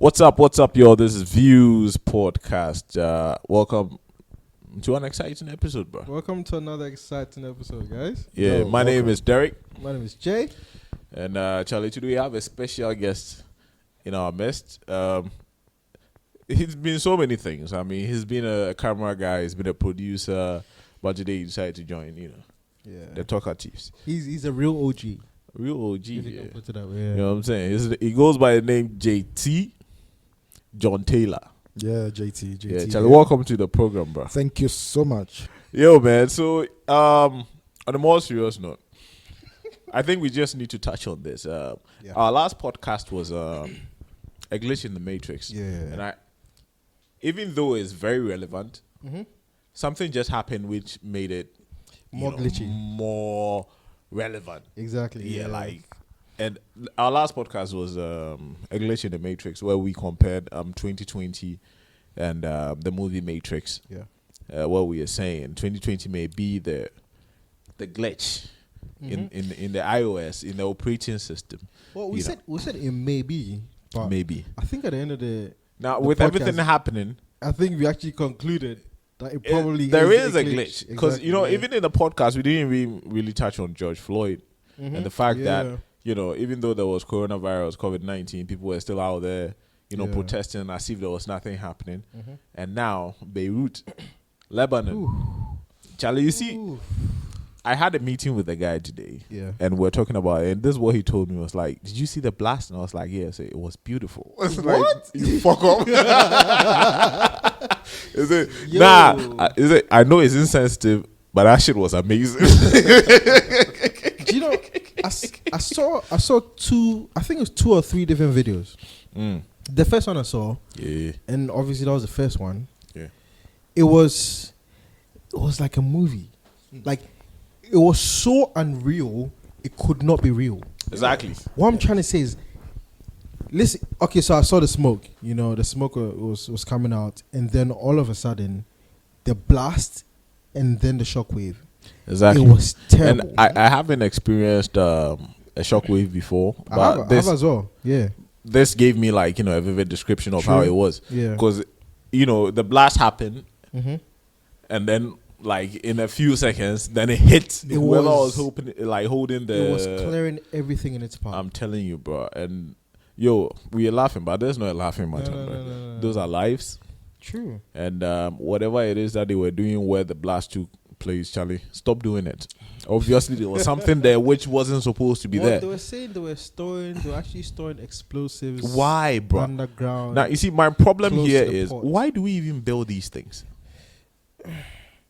What's up, y'all? This is Views Podcast. Welcome to an exciting episode, bro. Welcome to another exciting episode, guys. Yeah, my name is Derek. My name is Jay. And Charlie, today we have a special guest in our midst. He's been so many things. I mean, he's been a camera guy, he's been a producer, but today he decided to join, the Talk Artiste. He's a real OG. Real OG, If you yeah. can put it that way, yeah. You know what I'm saying? He goes by the name JT, John Taylor. Yeah, JT. Yeah, Charlie, welcome to the program, bro. Thank you so much. Yo, man. So, on a more serious note, I think we just need to touch on this. Our last podcast was a glitch in the Matrix. Yeah. And even though it's very relevant, something just happened which made it More glitchy. more relevant. Exactly. Yeah. And our last podcast was a glitch in the Matrix where we compared 2020 and the movie Matrix. Yeah. What we are saying, 2020 may be the glitch in the iOS, in the operating system. Well, we said it may be, but Maybe. I think at the end of the With podcast, everything happening, I think we actually concluded that it probably there is a glitch. Because, Exactly, even in the podcast, we didn't really touch on George Floyd and the fact that, even though there was coronavirus, COVID-19, people were still out there, protesting as if there was nothing happening. And now, Beirut, Lebanon. Charlie, you see, I had a meeting with a guy today, and we're talking about it, and this is what he told me. Was like, did you see the blast? And I was like, yeah. So it was beautiful. I was like, you fuck up. Is it? Yo. Nah. Is it? I know it's insensitive, but that shit was amazing. Do you know? I saw two. I think it was 2 or 3 different videos. The first one I saw, and obviously that was the first one. Yeah, it was like a movie, like. It was so unreal, it could not be real. Exactly. What I'm trying to say is, listen. Okay, so I saw the smoke. The smoke was coming out, and then all of a sudden, the blast, and then the shockwave. Exactly. It was terrible. And I haven't experienced a shockwave before, but I have as well. Yeah. This gave me a vivid description of how it was. Yeah. Because the blast happened, and then. In a few seconds, then it hit. Whoever was holding the. It was clearing everything in its path. I'm telling you, bro. And we are laughing, but there's no laughing matter. No. Those are lives. True. And whatever it is that they were doing where the blast took place, Charlie, stop doing it. Obviously, there was something there which wasn't supposed to be there. They were saying they were actually storing explosives. Why, bro? Underground. Now, you see, my problem here is port. why do we even build these things?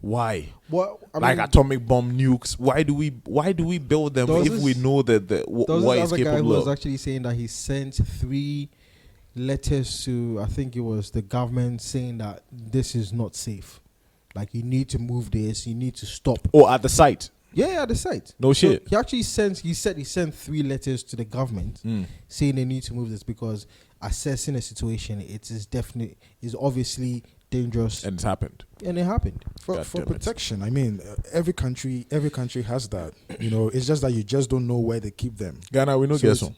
Why? What? I mean, atomic bomb nukes. Why do we what we know that what is guy who capable was of? actually saying that he sent 3 letters to, I think it was the government, saying that this is not safe. Like, you need to move this. You need to stop. Oh, at the site. Yeah, at the site. No So shit. he actually sent 3 letters to the government saying they need to move this because assessing the situation, it is obviously dangerous, And it's happened. and it happened. For protection, I mean, every country has that. It's just that you just don't know where they keep them. Ghana, we don't So get some.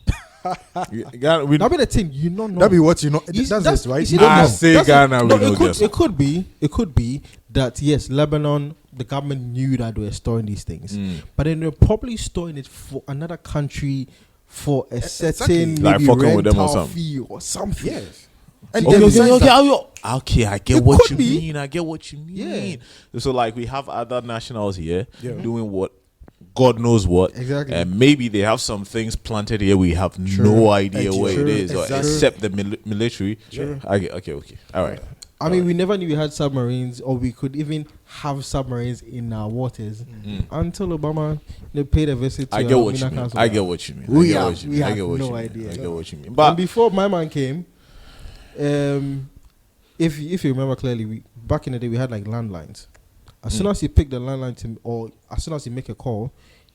Ghana, we That'll be the thing. You don't know. That be what you know. That's it, right? You don't I know. say Ghana, we don't get some. It could be that yes, Lebanon, the government knew that they were storing these things, but then they're probably storing it for another country for a certain Like maybe fucking with them or rental something. fee or something. Yes. And Okay, then besides that- okay, I get It what could you be. mean. I get what you mean. Yeah. So we have other nationals here Yeah. doing what God knows what. Exactly. And maybe they have some things planted here we have no idea where True. it is, or Exactly. except the military. Sure. Okay. All right. I mean, we never knew we had submarines, or we could even have submarines in our waters until Obama paid a visit to I get what you Mina mean. Council. I get what you mean. We I get have- what you we mean. I have get what no you mean. idea. I get what you mean. And But before my man came, if you remember clearly, back in the day we had landlines. As soon as you pick the landline or as soon as you make a call,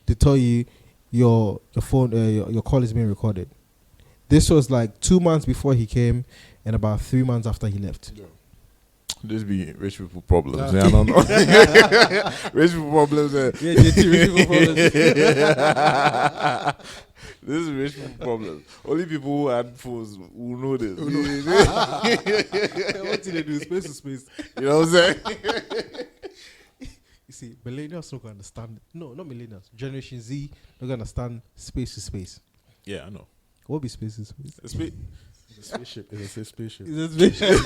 they tell you your phone your call is being recorded. This was 2 months before he came, and about 3 months after he left. This be rich people problems. Yeah, I don't know. Rich people problems. Yeah, JT, rich people problems. This is rich people problems. Only people who had phones who know this. What do they do? Space to space. You know what I'm saying? You see, millennials don't understand. No, not millennials. Generation Z don't understand space to space. Yeah, I know. What be space to space? It's a spaceship. It's a spaceship. It's a spaceship.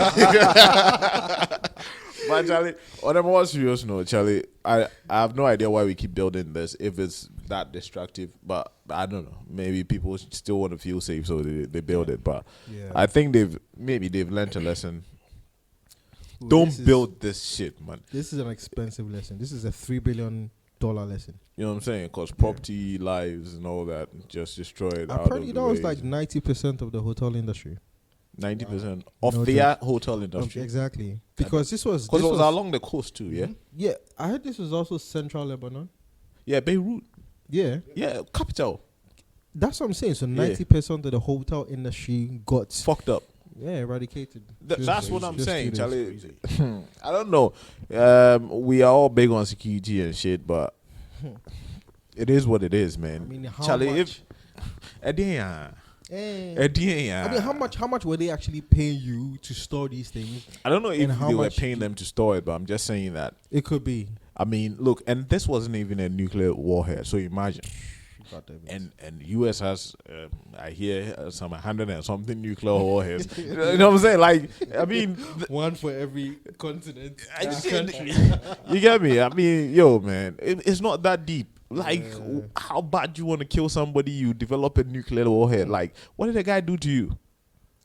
But Charlie, on a more serious note, Charlie, I have no idea why we keep building this if it's that destructive. But I don't know. Maybe people still want to feel safe, so they build it. But I think they've learned a lesson. Ooh, Don't build this shit, man. This is an expensive lesson. This is a $3 billion lesson. You know what I'm saying? Because property, lives, and all that just destroyed. Apparently, that was like 90% of the hotel industry. 90% No of their hotel industry. Okay, exactly. Because this was along the coast too, yeah? Yeah, I heard this was also central Lebanon. Yeah, Beirut. Yeah. Yeah, capital. That's what I'm saying. So 90% of the hotel industry got fucked up. Yeah, eradicated. That's what I'm saying, Charlie. I don't know. We are all big on security and shit, but it is what it is, man. I mean, how Charlie, much? I mean, how much were they actually paying you to store these things? I don't know if they were paying them to store it, but I'm just saying that it could be. I mean, look, and this wasn't even a nuclear warhead, so imagine. And US has, I hear, some 100 and something nuclear warheads. You know what I'm saying? Like, I mean, one for every continent. Country. You get me? I mean, yo, man, it's not that deep. Like, how bad you want to kill somebody? You develop a nuclear warhead. Like, what did the guy do to you?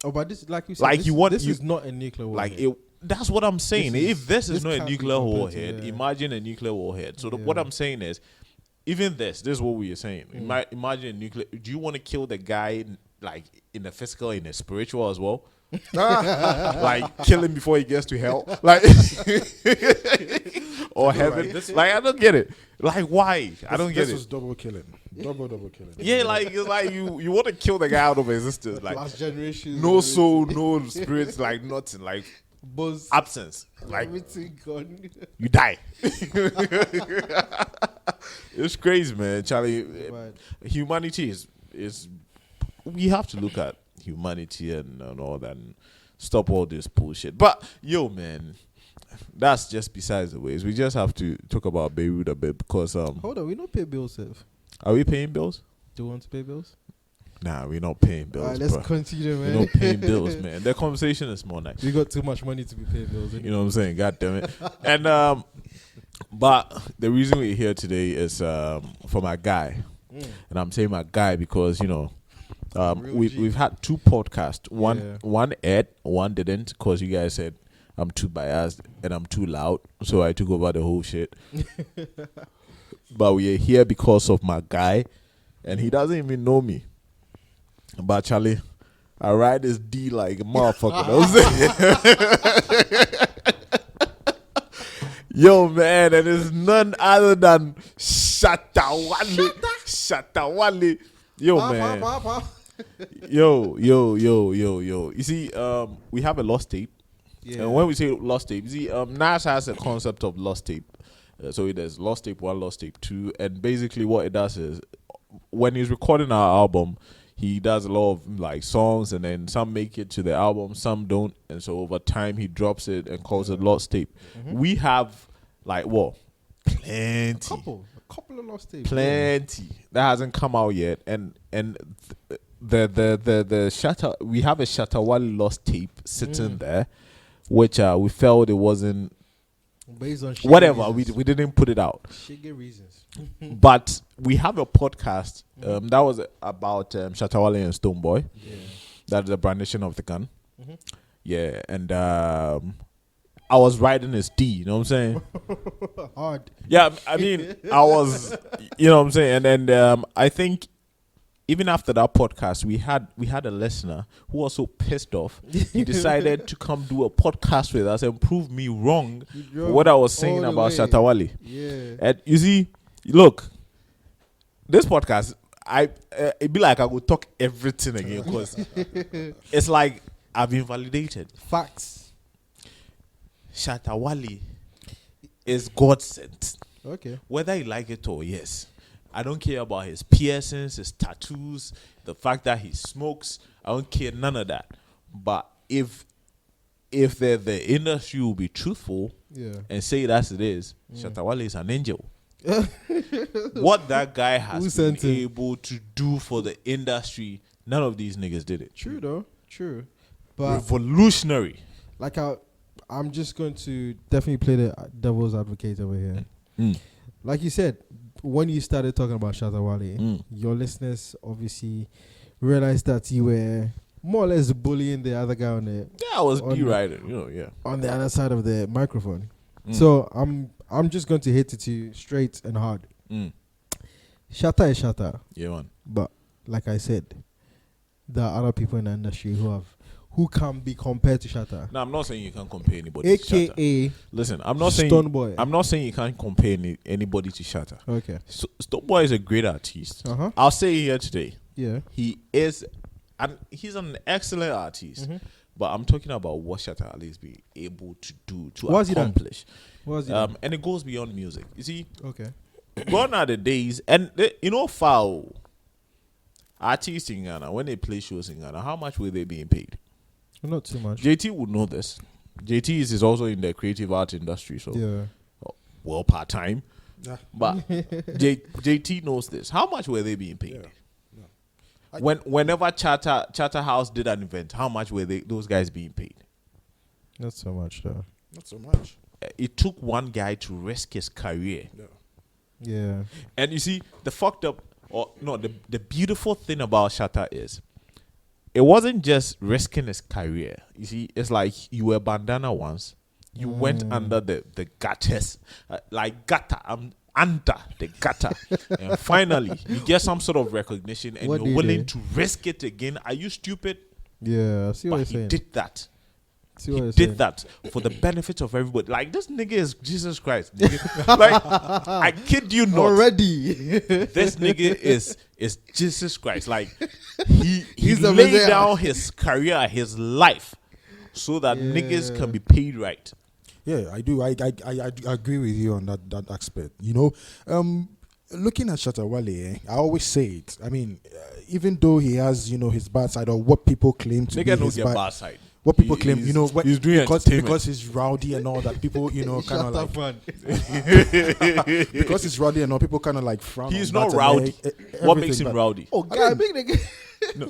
Oh, but this, like you said, like this is not a nuclear warhead. Like, that's what I'm saying. If this is not a nuclear warhead, imagine a nuclear warhead. So what I'm saying is, even this is what we are saying. Imagine a nuclear. Do you want to kill the guy like in the physical, in the spiritual as well? Like kill him before he gets to hell, like or heaven. Like I don't get it. Like why? I don't get it. This was double killing. Double killing. Yeah, like it's like you want to kill the guy out of existence. Like last generation. No soul, no spirits, like nothing. Like buzz, absence. Like everything gone. You die. It's crazy, man. Charlie, humanity is we have to look at humanity and all that and stop all this bullshit. But yo, man, that's just besides the ways. We just have to talk about Beirut a bit because hold on, we don't pay bills, Seth. Are we paying bills? Do you want to pay bills? Nah, we're not paying bills. Alright, let's continue, man. We're not paying bills, man. The conversation is more nice. We got too much money to be paying bills. You know what I'm saying? God damn it. And but the reason we're here today is for my guy. And I'm saying my guy because, you know, we've had two podcasts. One aired, one didn't, because you guys said I'm too biased and I'm too loud. So I took over the whole shit. But we are here because of my guy, and he doesn't even know me. But Charlie, I ride this D like a motherfucker. Yo, man, and it's none other than Shattawale. Shattawale. Yo, man. Yo. You see, we have a lost tape. Yeah. And when we say lost tape, you see, Nas has a concept of lost tape. So there's lost tape 1, lost tape 2. And basically what it does is, when he's recording our album, he does a lot of like songs, and then some make it to the album, some don't. And so over time, he drops it and calls it lost tape. We have like what? Plenty. A couple of lost tapes. Plenty. That hasn't come out yet. And the Shatta, we have a Shattawale lost tape sitting there, which we felt it wasn't based on whatever. We didn't put it out. Shiggy reasons. But we have a podcast that was about Shattawale and Stonebwoy. Yeah. That's the brandishing of the gun. Yeah, and I was riding his D, you know what I'm saying? Hard. Yeah, I mean, I was, you know what I'm saying? And I think even after that podcast, we had a listener who was so pissed off. He decided to come do a podcast with us and prove me wrong for what I was saying about Shattawale. Yeah. And you see, look, this podcast, it'd be like I would talk everything again because it's like I've been validated. Facts. Shattawale is God sent. Okay. Whether you like it or yes. I don't care about his piercings, his tattoos, the fact that he smokes. I don't care, none of that. But if the industry will be truthful and say it as it is, Shattawale is an angel. What that guy has been able to do for the industry, none of these niggas did it. True though, true. But revolutionary. Like I'm just going to definitely play the devil's advocate over here. Like you said, when you started talking about Shattawale, your listeners obviously realized that you were more or less bullying the other guy on the I was deriding, on the other side of the microphone. So I'm just going to hit it to you straight and hard. Shatta is Shatta. Yeah, man. But like I said, there are other people in the industry who can be compared to Shatta. No, I'm not saying you can't compare anybody AKA to Shatta. Listen, I'm not saying Stonebwoy. I'm not saying you can't compare anybody to Shatta. Okay. So, Stonebwoy is a great artiste. Uh-huh. I'll say here today. Yeah. He is, and he's an excellent artist. But I'm talking about what Shattawale is being able to do to accomplish. And it goes beyond music. You see? Okay. Gone are the days, and foul artists in Ghana, when they play shows in Ghana, how much were they being paid? Not too much. JT would know this. JT is also in the creative art industry, so part time. Yeah. But JT knows this. How much were they being paid? Yeah. Whenever Charterhouse did an event, how much were those guys being paid? Not so much though. Not so much. It took one guy to risk his career. Yeah. And you see, the beautiful thing about Shatta is, it wasn't just risking his career. You see, it's like you were bandana once. You went under the gutters, I'm under the gutter. And finally, you get some sort of recognition and you're willing to risk it again. Are you stupid? Yeah, I see what you're saying. He did that. He did that for the benefit of everybody. Like, this nigga is Jesus Christ. Like, I kid you not. Already. This nigga is Jesus Christ. Like, he laid down his career, his life, so that niggas can be paid right. Yeah, I do. I agree with you on that aspect. Looking at Shattawale, I always say it. I mean, even though he has, his bad side or what people claim to be his bad side. What people claim, he's doing because he's rowdy and all that. People, kind of like because he's rowdy and all, people kind of like frown. He's not rowdy. What makes him rowdy? Oh, God, big nigga.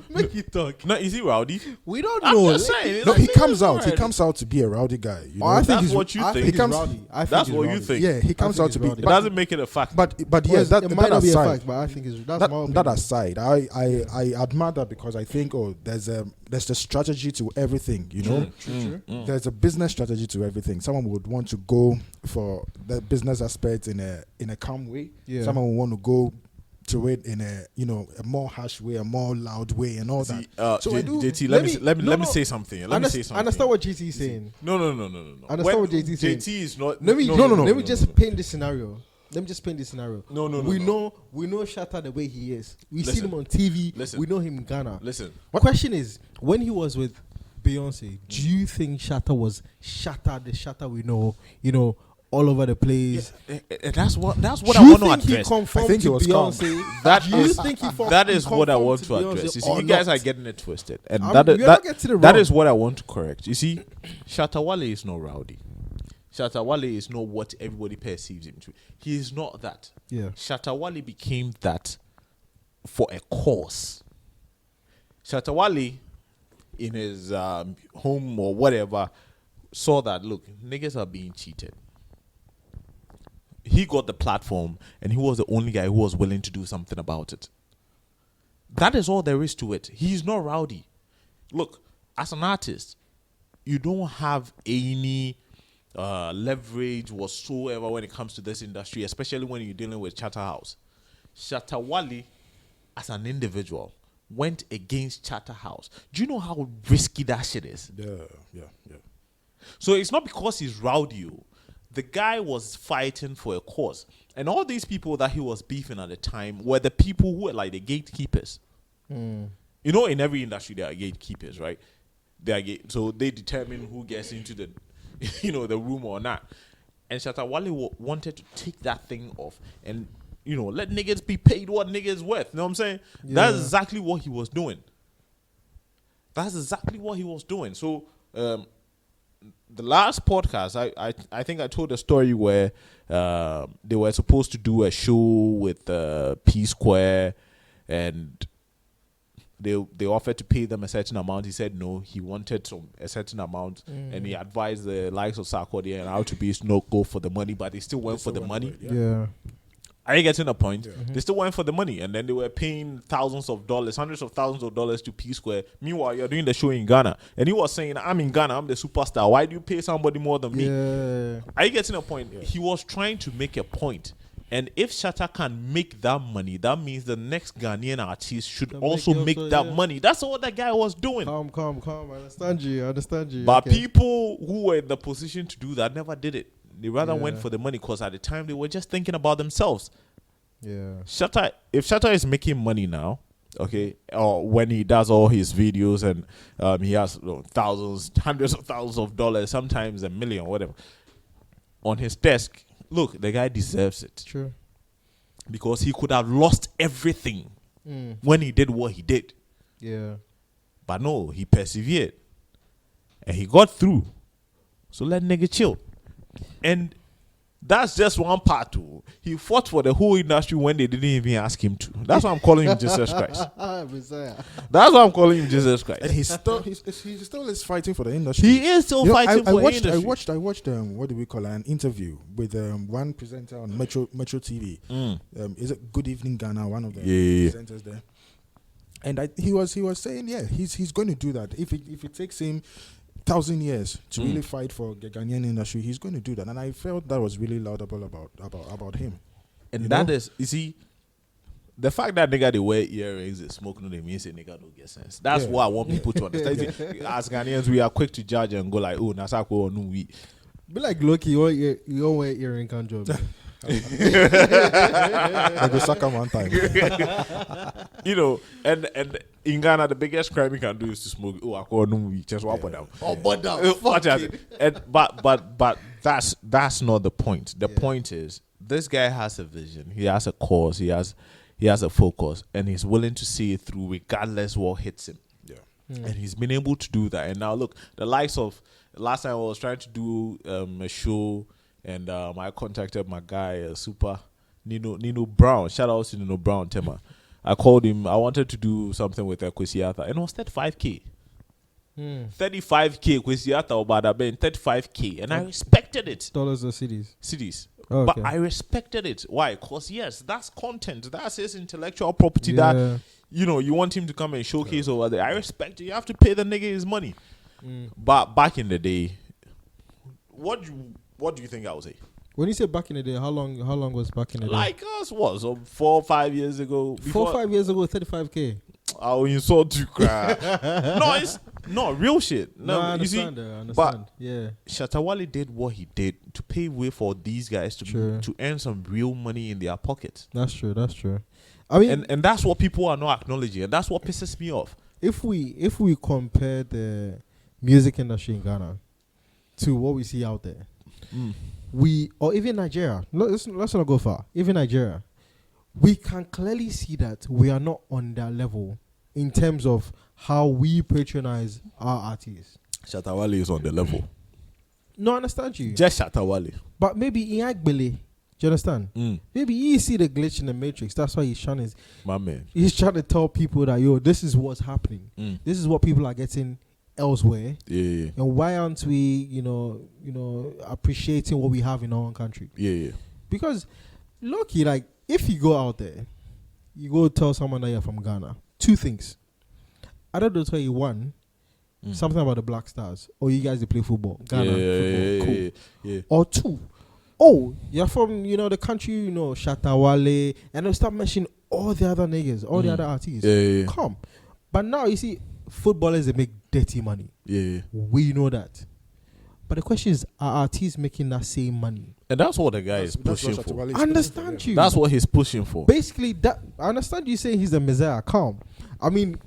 Make you talk. No, is he rowdy? We don't know. I'm just saying. No, he comes out. He comes out to be a rowdy guy. I think that's what you think. He comes rowdy. That's what you think. Yeah, he comes out to be. It doesn't make it a fact. But yes, that might not be a aside, fact, but I think that aside, I admire that because I think there's a strategy to everything. True. There's a business strategy to everything. Someone would want to go for the business aspect in a calm way. Yeah. Someone would want to go to it in a more harsh way, a more loud way, and all that. So JT, let me say something. Let me say something. Understand what JT is saying. No. Understand what JT is saying. JT is not. Let me just paint this scenario. No. We know Shatta the way he is. We've seen him on TV. We know him in Ghana. Listen. My question is, when he was with Beyonce, do you think Shatta was Shatta, the Shatta we know, all over the place? Yeah, that's what I want to address. I think he was Beyonce. That is what I want to address. You see, you guys are getting it twisted, and that is what I want to correct. You see, Shattawale is not rowdy. Shattawale is not what everybody perceives him to. He is not that. Yeah. Shattawale became that for a cause. Shattawale, in his home or whatever, saw that, look, niggas are being cheated. He got the platform, and he was the only guy who was willing to do something about it. That is all there is to it. He's not rowdy. Look, as an artist, you don't have any leverage whatsoever when it comes to this industry, especially when you're dealing with Charterhouse. Shattawale, as an individual, went against Charterhouse. Do you know how risky that shit is? Yeah. So it's not because he's rowdy. The guy was fighting for a cause. And all these people that he was beefing at the time were the people who were like the gatekeepers. In every industry there are gatekeepers, right? So they determine who gets into the rumor or not. And Shattawale wanted to take that thing off and, let niggas be paid what niggas worth. You know what I'm saying? Yeah. That's exactly what he was doing. So, the last podcast, I think I told a story where they were supposed to do a show with P Square, and they offered to pay them a certain amount. He said no, he wanted a certain amount, and he advised the likes of Sarkodie and how to be not go for the money, but they still went for the money. Yeah. Are you getting a point? Yeah. They still went for the money, and then they were paying thousands of dollars, hundreds of thousands of dollars to P Square. Meanwhile, you're doing the show in Ghana, and he was saying, "I'm in Ghana, I'm the superstar. Why do you pay somebody more than me?" Are you getting a point? Yeah. He was trying to make a point, and if Shatta can make that money, that means the next Ghanaian artist should also make that money. That's what that guy was doing. Calm. I understand you. But people who were in the position to do that never did it. They rather went for the money because at the time they were just thinking about themselves. Yeah. If Shatta is making money now, okay, or when he does all his videos and he has thousands, hundreds of thousands of dollars, sometimes $1 million, whatever, on his desk, look, the guy deserves it. True. Because he could have lost everything when he did what he did. Yeah. But no, he persevered. And he got through. So let nigga chill. And that's just one part too. He fought for the whole industry when they didn't even ask him to. That's why I'm calling him Jesus Christ. That's why I'm calling him Jesus Christ. And he still is fighting for the industry. He is still fighting for the industry. I watched what do we call it? An interview with one presenter on Metro TV. Is it Good Evening Ghana? One of the presenters there. And he was saying, he's going to do that. If it takes him 1,000 years to really fight for the Ghanaian industry, he's going to do that. And I felt that was really laudable about him. And that is, you see, the fact that nigga they wear earrings and smoke no, they means a nigga don't get sense. That's what I want people to understand. As Ghanaians, we are quick to judge and go like, oh, Nasako or no we. Be like Loki, you don't wear earring can't job. I go suck him one time. And in Ghana, the biggest crime you can do is to smoke. Oh, I call no we just walk down. But that's not the point. The point is this guy has a vision. He has a cause. He has a focus, and he's willing to see it through regardless what hits him. Yeah, and he's been able to do that. And now look, the likes of last time I was trying to do a show. And I contacted my guy, Super Nino Brown. Shout out to Nino Brown, Tema. I called him. I wanted to do something with Kwesiata. And it was 35K. 35K Kwesiata Obada Ben, 35K. And I respected it. Dollars or cities? Cities. Oh, okay. But I respected it. Why? Because, yes, that's content. That's his intellectual property that, you want him to come and showcase over there. I respect it. You have to pay the nigga his money. But back in the day, what do you think I would say? When you say back in the day, how long was back in the day? Like us, what? So 4 or 5 years ago. 4 or 5 years ago, 35K. I will insult you, cry. No, it's not real shit. No, I understand. But Shattawale did what he did to pave way for these guys to earn some real money in their pockets. That's true. I mean, and that's what people are not acknowledging, and that's what pisses me off. If we compare the music industry in Ghana to what we see out there, or even Nigeria, let's not go far. Even Nigeria, we can clearly see that we are not on that level in terms of how we patronize our artists. Shattawale is on the level. No, I understand you. Just Shattawale. But maybe in Agbele, do you understand? Maybe you see the glitch in the matrix. That's why he's trying to. My man. He's trying to tell people that this is what's happening. This is what people are getting elsewhere. Yeah. And why aren't we, appreciating what we have in our own country? Yeah. Because, lucky, like, if you go out there, you go tell someone that you're from Ghana, 2 things. Either they'll tell you, 1, something about the Black Stars, or you guys they play football. Ghana, football, cool. Yeah. Or 2, oh, you're from, the country, Shattawale, and they'll start mentioning all the other niggas, all the other artists. Yeah. Come. But now, you see, footballers, they make dirty money. Yeah. We know that. But the question is, are artists making that same money? And that's what the guy is pushing for. I understand you. That's what he's pushing for. Basically, I understand you saying he's the Messiah. Calm. I mean,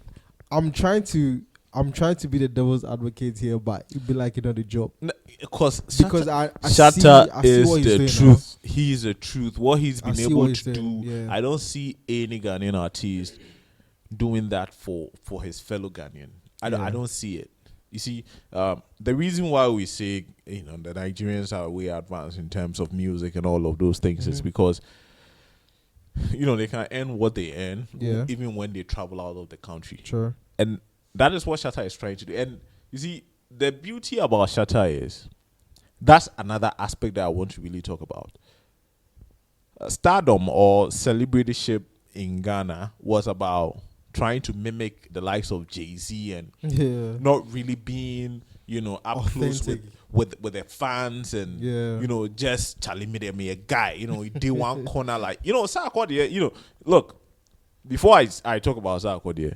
I'm trying to I'm trying to be the devil's advocate here, but it'd be like the job. Because Shatta is what the truth. He is the truth. What he's been able to do, yeah. I don't see any Ghanaian artist doing that for his fellow Ghanaian. I don't see it. You see, the reason why we say the Nigerians are way advanced in terms of music and all of those things is because they can earn what they earn even when they travel out of the country. Sure. And that is what Shatta is trying to do. And you see, the beauty about Shatta is that's another aspect that I want to really talk about. Stardom or celebrityship in Ghana was about trying to mimic the likes of JayZ and not really being, up close with their fans and just Charlie me a guy, he did one corner like Sarkodie, look, before I talk about Sarkodie,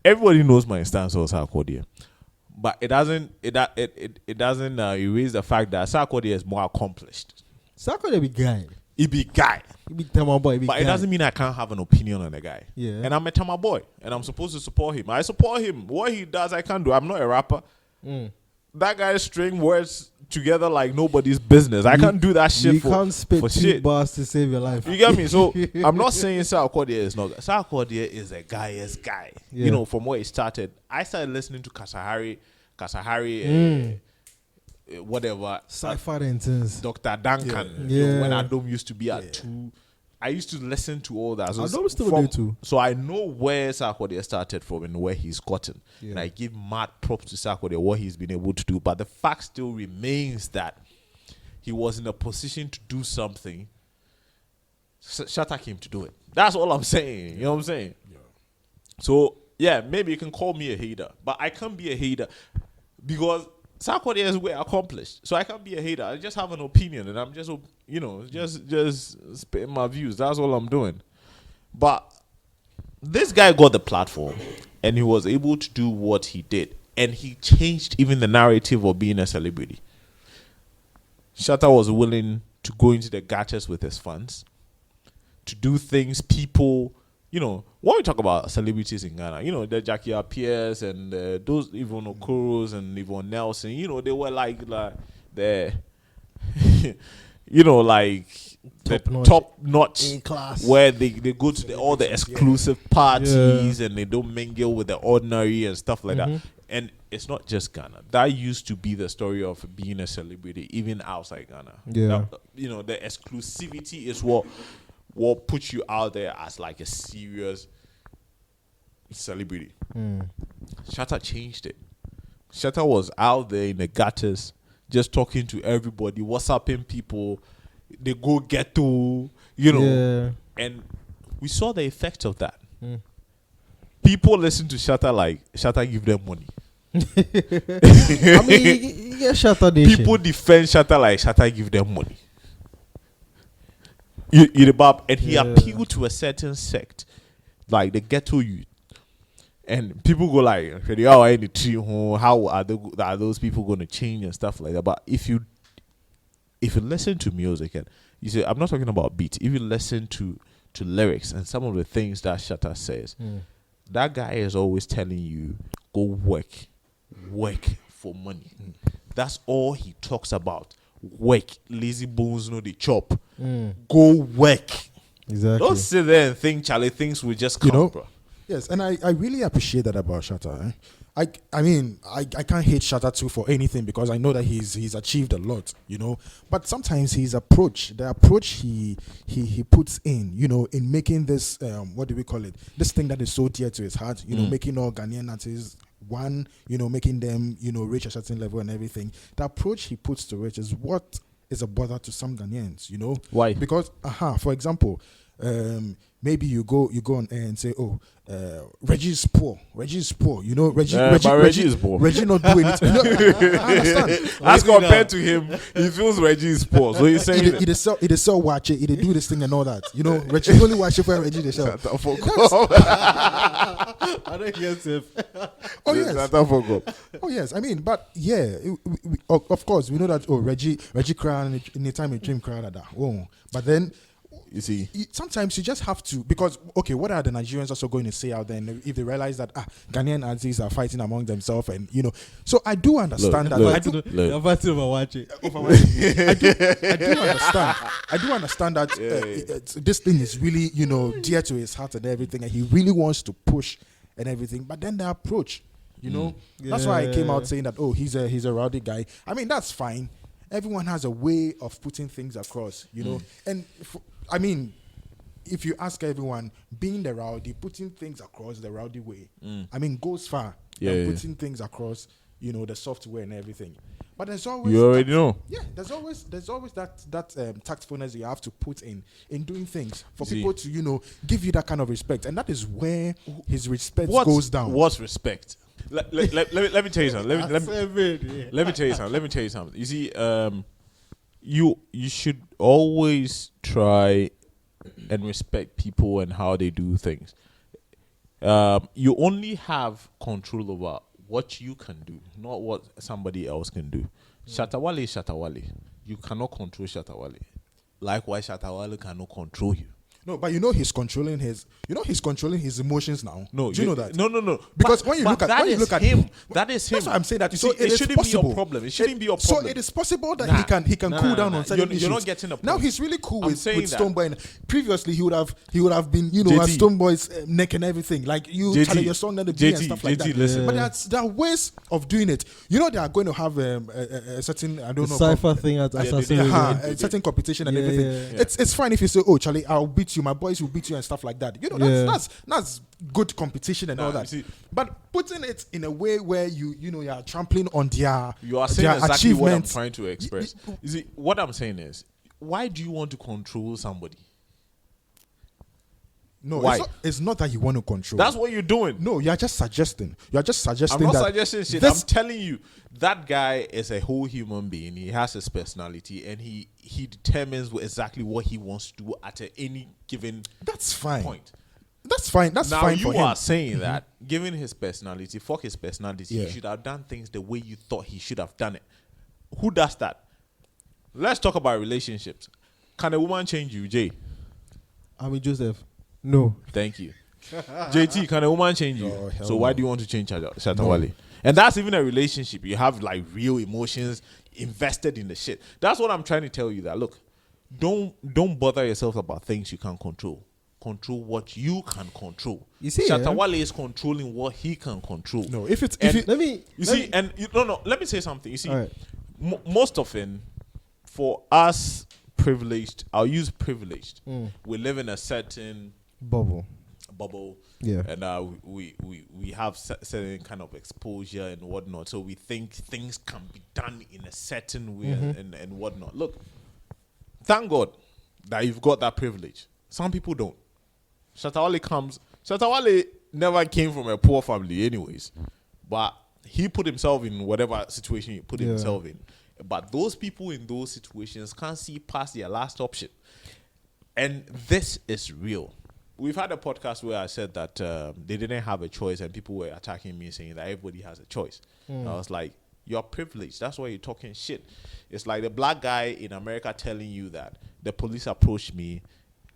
everybody knows my stance on Sarkodie. But it doesn't erase the fact that Sarkodie is more accomplished. Sarkodie be guy. He be guy. He be Tama boy. But it doesn't mean I can't have an opinion on the guy. Yeah. And I'm a Tama boy. And I'm supposed to support him. I support him. What he does, I can't do. I'm not a rapper. That guy string words together like nobody's business. I can't do that shit for shit. You can't spit two bars to save your life. You get me? So I'm not saying Sarkodie is not. Sarkodie is a guy's guy. Yeah. From where he started. I started listening to Kasahari, whatever. Sci-fi intense. Dr. Duncan. When Adom used to be at 2. I used to listen to all that. So Adom still do too. So I know where Sarkodie started from and where he's gotten. Yeah. And I give mad props to Sarkodie, what he's been able to do. But the fact still remains that he was in a position to do something. Shatta came to do it. That's all I'm saying. You know what I'm saying? Yeah. So, maybe you can call me a hater. But I can't be a hater because Sarkodie is way accomplished. So I can't be a hater. I just have an opinion and I'm just, just spitting my views. That's all I'm doing. But this guy got the platform and he was able to do what he did. And he changed even the narrative of being a celebrity. Shatta was willing to go into the gutters with his fans, to do things people, when we talk about celebrities in Ghana, the Jackie Pierce and those Yvonne Okoros and Yvonne Nelson, they were like the, the top notch A-class. Where they go to all the exclusive parties and they don't mingle with the ordinary and stuff like that. And it's not just Ghana. That used to be the story of being a celebrity, even outside Ghana. Yeah. That, the exclusivity is what puts you out there as like a serious celebrity. Shatta changed it. Shatta was out there in the gutters, just talking to everybody, WhatsApping people. They go ghetto, and we saw the effect of that. People listen to Shatta like Shatta give them money. I mean, Shatta nation. People defend Shatta like Shatta give them money. And he appealed to a certain sect, like the ghetto youth. And people go like, how are those people going to change and stuff like that? But if you listen to music and you say, I'm not talking about beats, if you listen to lyrics and some of the things that Shatta says, that guy is always telling you, go work for money. That's all he talks about. Work. Lazy bones know the chop. Go work. Exactly. Don't sit there and think, Charlie, things will just come, bro. Yes, and I really appreciate that about Shatta. I mean, I can't hate Shatta too for anything because I know that he's achieved a lot, But sometimes the approach he puts in, in making this what do we call it? This thing that is so dear to his heart, making all Ghanaian artists one, making them, reach a certain level and everything. The approach he puts to it is what is a bother to some Ghanaians, Why? Because, for example, maybe you go on air and say, Reggie is poor. Reggie is poor. Reggie is poor. Reggie not doing it. I understand. As compared to him, he feels Reggie is poor. So he's saying it is so watch it. He do this thing and all that. Reggie only watch it for Reggie the show. I don't get it. Oh yes. I mean, but of course we know that Reggie cried in the time he dream cried at that. But then You see, sometimes you just have to, because okay, what are the Nigerians also going to say out there if they realize that Ghanaian artists are fighting among themselves, and so I do understand that. They're fighting over watching. I do understand that this thing is really dear to his heart and everything, and he really wants to push and everything. But then the approach, that's why I came out saying that he's a rowdy guy. I mean, that's fine. Everyone has a way of putting things across, and I mean, if you ask everyone, being the rowdy, putting things across the rowdy way, I mean, goes far. Putting things across, the software and everything. But there's always there's always that tactfulness you have to put in doing things for people to give you that kind of respect, and that is where his respect goes down. What's respect? Let me tell you something. Let me tell you something. You see, you should always try and respect people and how they do things. You only have control over what you can do, not what somebody else can do. Shattawale is Shattawale. You cannot control Shattawale. Likewise, Shattawale cannot control you. No, but he's controlling his emotions now. No, do you know that? No. Because when you look at him, that is him. That's why I'm saying that. So it shouldn't be your problem. It shouldn't be your problem. So it is possible that he can cool down on certain issues. You're not getting a point. Now he's really cool with Stonebwoy. And previously he would have been at Stonebwoy's neck and everything, like telling your song and the beat and stuff like that. Listen. But there are ways of doing it. They are going to have a certain cipher thing at a certain competition and everything. It's fine if you say, "Oh, Charlie, I'll beat you. My boys will beat you," and stuff like that. That's good competition and all that. But putting it in a way where you are trampling on their you are saying exactly what I'm trying to express. You see, what I'm saying is, why do you want to control somebody? No, it's not that you want to control. That's what you're doing. No, you're just suggesting. I'm not suggesting shit. I'm telling you, that guy is a whole human being. He has his personality, and he determines exactly what he wants to do at any given That's fine. point. That's fine. That's now fine for him. Now you are saying that, given his personality, fuck his personality, he should have done things the way you thought he should have done it. Who does that? Let's talk about relationships. Can a woman change you, Jay? I mean, Joseph. No. Thank you. JT, can a woman change you? So why do you want to change Shattawale? No. And that's even a relationship. You have like real emotions invested in the shit. That's what I'm trying to tell you. That look, don't bother yourself about things you can't control. Control what you can control. You see, Shattawale is controlling what he can control. No, let me say something. You see, right. Most often for us privileged, I'll use privileged. We live in a certain bubble, and we have certain kind of exposure and whatnot, so we think things can be done in a certain way and whatnot. Look, thank God that you've got that privilege. Some people don't. Shattawale never came from a poor family anyways, but he put himself in whatever situation he put himself in. But those people in those situations can't see past their last option, and this is real. We've had a podcast where I said that they didn't have a choice, and people were attacking me saying that everybody has a choice. I was like, you're privileged. That's why you're talking shit. It's like the black guy in America telling you that the police approached me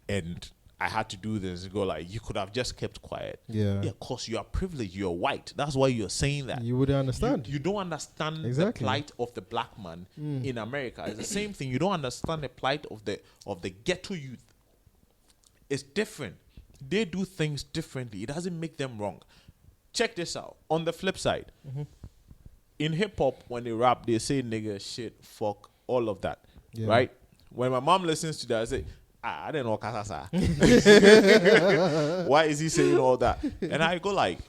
and I had to do this. And go like, you could have just kept quiet. Yeah, because you are privileged. You're white. That's why you're saying that. You wouldn't understand. You don't understand the plight of the black man in America. It's the same thing. You don't understand the plight of the ghetto youth. It's different. They do things differently. It doesn't make them wrong. Check this out. On the flip side, in hip hop, when they rap, they say nigga, shit, fuck, all of that. Right? When my mom listens to that, I say, I don't know Kasasa. Why is he saying all that? And I go like,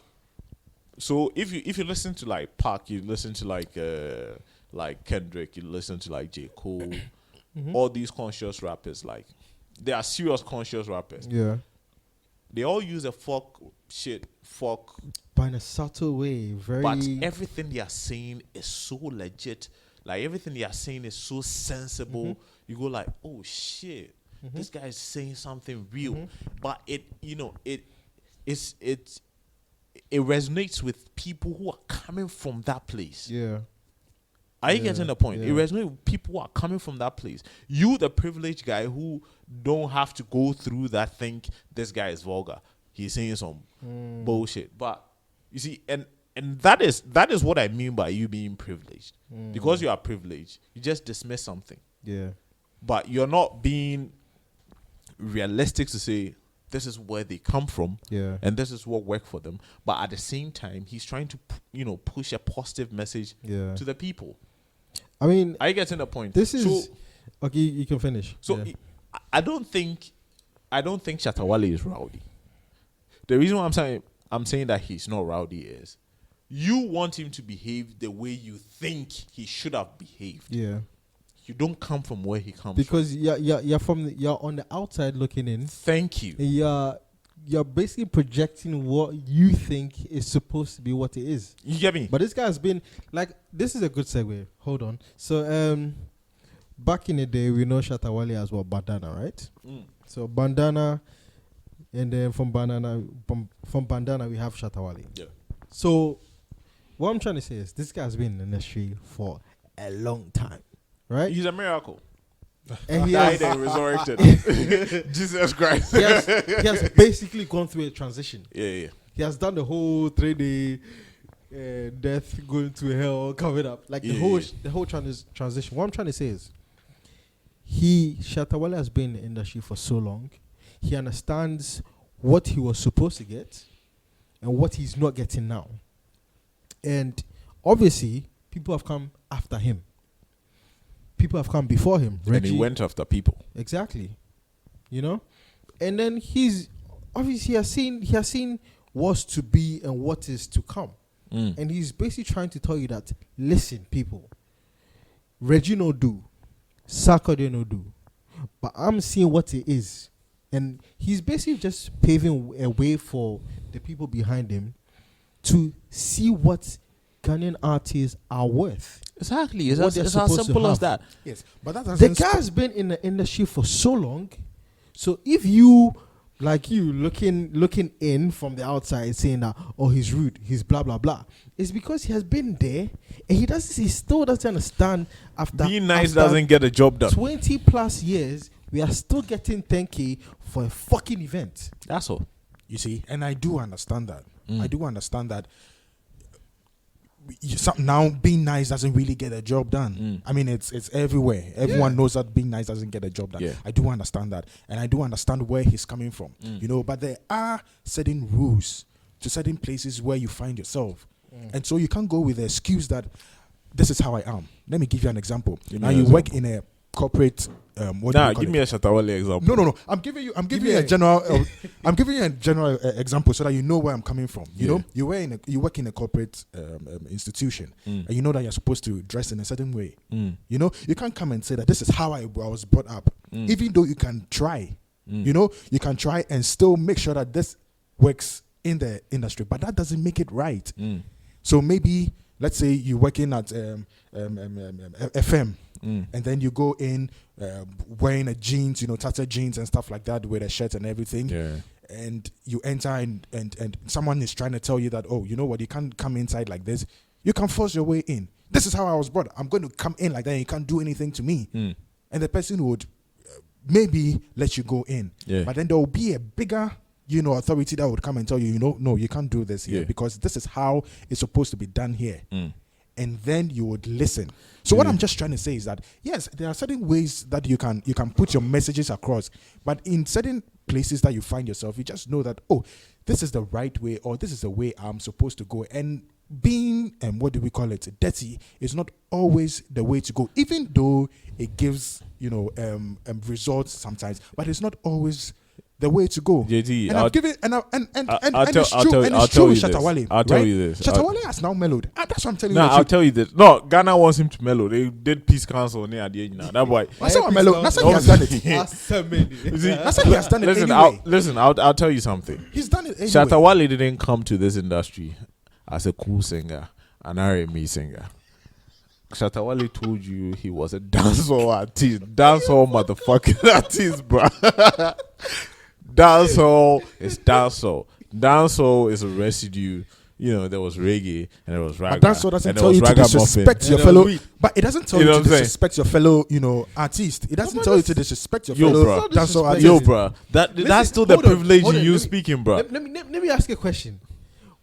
so if you listen to like Pac, you listen to like Kendrick, you listen to like J. Cole, all these conscious rappers, like they are serious conscious rappers. Yeah. They all use a fuck, shit, fuck. But in a subtle way, But everything they are saying is so legit. Like everything they are saying is so sensible. You go like, oh shit, this guy is saying something real. But it resonates with people who are coming from that place. Yeah. Are you getting the point? It resonates with people who are coming from that place. You, the privileged guy who don't have to go through that. Think this guy is vulgar. He's saying some bullshit. But you see, and that is what I mean by you being privileged. Because you are privileged, you just dismiss something. Yeah. But you're not being realistic to say this is where they come from, and this is what worked for them. But at the same time, he's trying to, push a positive message to the people. I mean, are you getting the point? This is okay. You can finish. So I don't think Shattawale is rowdy. The reason why I'm saying that he's not rowdy is you want him to behave the way you think he should have behaved. Yeah. You don't come from where he comes because from. You're on the outside looking in. Thank you. You're basically projecting what you think is supposed to be what it is. You get me? But this guy has been like, this is a good segue. Hold on. So back in the day, we know Shattawale as well, bandana, right? So bandana, and then from bandana we have Shattawale. Yeah. So what I'm trying to say is this guy has been in the industry for a long time. Right? He's a miracle. And he died and resurrected. Jesus Christ. He has basically gone through a transition. Yeah. He has done the whole 3-day death, going to hell, coming up. Like the whole transition. What I'm trying to say is Shattawale has been in the industry for so long. He understands what he was supposed to get and what he's not getting now. And obviously, people have come after him. People have come before him. And he went after people. Exactly. And then he's obviously he has seen what's to be and what is to come. And he's basically trying to tell you that, listen, people, Reggie no do, Sarkodie no do, but I'm seeing what it is. And he's basically just paving a way for the people behind him to see what Ghanaian artists are worth. Exactly. It's as simple as that. Yes. But the guy's been in the industry for so long. So if you, looking in from the outside saying that, oh, he's rude, he's blah, blah, blah, it's because he has been there and he still doesn't understand after being nice doesn't get a job done. 20 plus years, we are still getting 10K for a fucking event. That's all. You see, and I do understand that. I do understand that. Now being nice doesn't really get a job done. I mean, it's everywhere. Everyone knows that being nice doesn't get a job done. I do understand that, and I do understand where he's coming from. But there are certain rules to certain places where you find yourself, and so you can't go with the excuse that this is how I am. Let me give you an example. Now you work in a corporate. Give me a Shattawale example. No. I'm giving you a general. I'm giving you a general example so that you know where I'm coming from. You know, you work in a corporate institution, and you know that you're supposed to dress in a certain way. You know, you can't come and say that this is how I was brought up. Even though you can try, you can try and still make sure that this works in the industry, but that doesn't make it right. So maybe let's say you're working at FM. And then you go in wearing a jeans, tattered jeans and stuff like that with a shirt and everything. And you enter and someone is trying to tell you that, oh, you know what, you can't come inside like this. You can force your way in. This is how I was brought up. I'm going to come in like that and you can't do anything to me. And the person would maybe let you go in. But then there will be a bigger, authority that would come and tell you, no, you can't do this here because this is how it's supposed to be done here. And then you would listen. So what I'm just trying to say is that, yes, there are certain ways that you can put your messages across, but in certain places that you find yourself, you just know that, oh, this is the right way, or this is the way I'm supposed to go. And being, dirty is not always the way to go, even though it gives, results sometimes, but it's not always the way to go. JayZ, and I've given and it's true. And it's true with Shattawale. I'll tell you this. Shattawale has now mellowed. That's what I'm telling you. I'll tell you this. No, Ghana wants him to mellow. They did peace council near the end now. That boy. That's how mellow. That's how he has done it. That's how he has done it. Listen, I'll tell you something. He's done it anyway. Shattawale didn't come to this industry as a cool singer, an R&B singer. Shattawale told you he was a dancehall artist. Dancehall motherfucking artist, bro. Dancehall is dancehall. Dancehall is a residue there was reggae and there was ragga. But dancehall doesn't and there tell was you to disrespect your fellow. But it doesn't tell you to disrespect your fellow, artist. It doesn't tell you to disrespect your fellow dancehall artist. Yo, bro, that's still the privilege you speaking, bro. Let me ask you a question.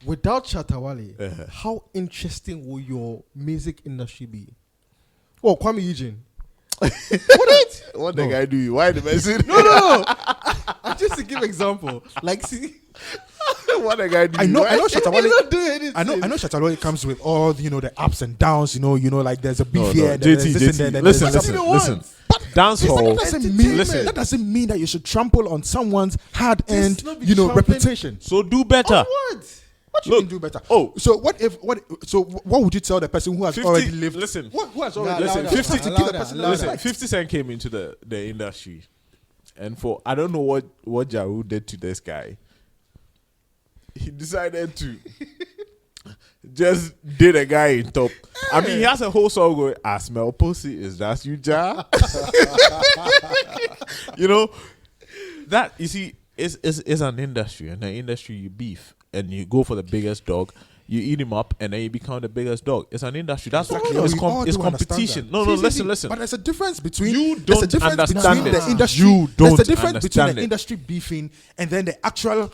Without Shattawale, how interesting will your music industry be? Oh, Kwame Eugene. What the guy do you? Why the message? No. Just to give example, like, see, what the guy do? I know Shattawale. I know Shattawale comes with all the ups and downs. Like there's a beef here. JayZ, listen. Dancehall that doesn't mean that you should trample on someone's hard-earned reputation. So do better. What you mean do better? Oh, so what would you tell the person who has already lived? Listen, who has already lived? 50 Cent came into the industry, and I don't know what Jaru did to this guy. He decided to just did a guy in top. I mean, he has a whole song going, "I smell pussy, is that you, Ja?" That you see is an industry, and the industry you beef. And you go for the biggest dog, you eat him up, and then you become the biggest dog. It's an industry. That's it's competition. No, listen. But there's a difference between you don't understand the industry. There's a difference between the industry beefing and then the actual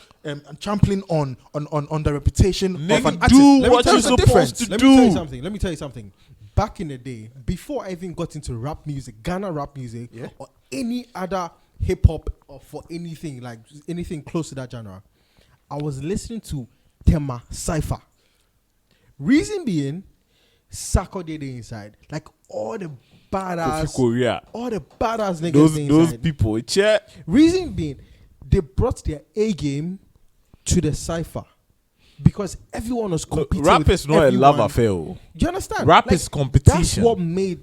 trampling on the reputation of an artist. Do what you're supposed to do. Let me tell you something. Back in the day, before I even got into rap music, Ghana rap music, or any other hip hop, or for anything like anything close to that genre, I was listening to Tema Cypher. Reason being, Sako did the inside. Like all the badass niggas those people. Reason being, they brought their A game to the Cypher. Because everyone was competing. Rap is not a love affair. Do you understand? Rap is competition.